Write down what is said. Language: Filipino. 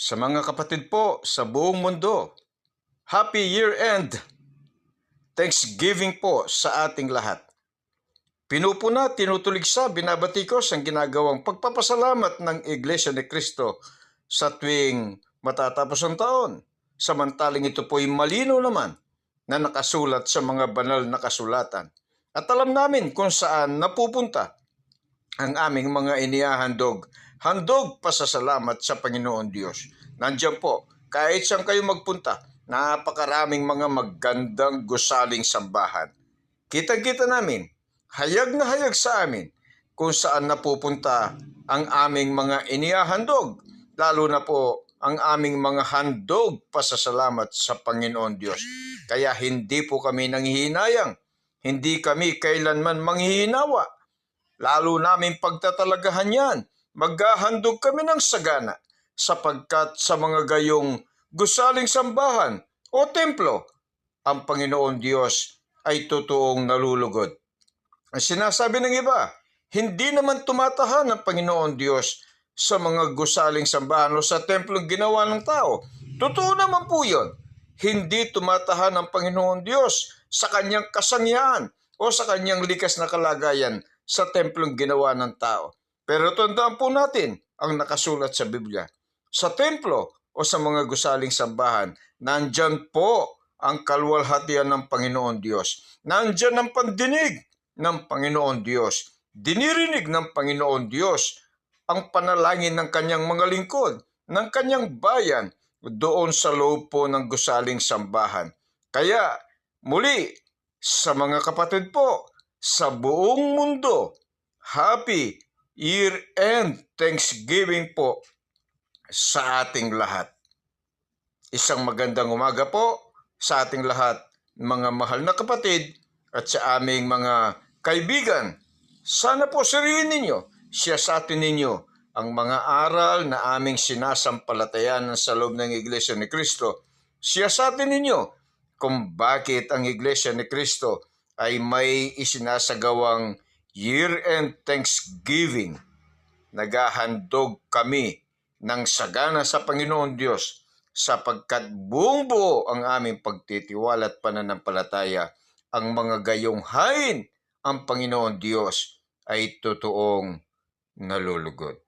Sa mga kapatid po sa buong mundo, Happy Year-End! Thanksgiving po sa ating lahat. Pinupuna, tinutuligsa, binabatikos ang ginagawang pagpapasalamat ng Iglesia ni Cristo sa tuwing matatapos ang taon. Samantaling ito po'y malino naman na nakasulat sa mga banal na kasulatan. At alam namin kung saan napupunta ang aming mga inihahandog. Handog pasasalamat sa Panginoon Diyos. Nandiyan po, kahit saan kayo magpunta, napakaraming mga magandang gusaling sambahan. Kita-kita namin, hayag na hayag sa amin kung saan napupunta ang aming mga inihahandog, lalo na po ang aming mga handog pasasalamat sa Panginoon Diyos. Kaya hindi po kami nanghihinayang, hindi kami kailanman manghihinawa. Lalo namin pagtatalagahan yan, maghahandog kami ng sagana sapagkat sa mga gayong gusaling sambahan o templo, ang Panginoon Diyos ay totoong nalulugod. Ang sinasabi ng iba, hindi naman tumatahan ang Panginoon Diyos sa mga gusaling sambahan o sa templong ginawa ng tao. Totoo naman po yun. Hindi tumatahan ang Panginoon Diyos sa kanyang kasangyaan o sa kanyang likas na kalagayan sa templong ginawa ng tao. Pero tandaan po natin ang nakasulat sa Biblia. Sa templo o sa mga gusaling sambahan, nandyan po ang kalwalhatian ng Panginoon Diyos. Nandyan ang pandinig ng Panginoon Diyos. Dinirinig ng Panginoon Diyos ang panalangin ng kanyang mga lingkod, ng kanyang bayan, doon sa loob po ng gusaling sambahan. Kaya, muli, sa mga kapatid po, sa buong mundo, Happy Year-End Thanksgiving po sa ating lahat. Isang magandang umaga po sa ating lahat, mga mahal na kapatid at sa aming mga kaibigan. Sana po suriin ninyo, siyasatin ninyo ang mga aral na aming sinasampalatayan sa loob ng Iglesia ni Cristo. Siyasatin ninyo kung bakit ang Iglesia ni Cristo ay may isinasagawang year-end Thanksgiving. Naghahandog kami ng sagana sa Panginoon Diyos sapagkat buong buo ang aming pagtitiwala at pananampalataya. Ang mga gayong hain ang Panginoon Diyos ay totoong nalulugod.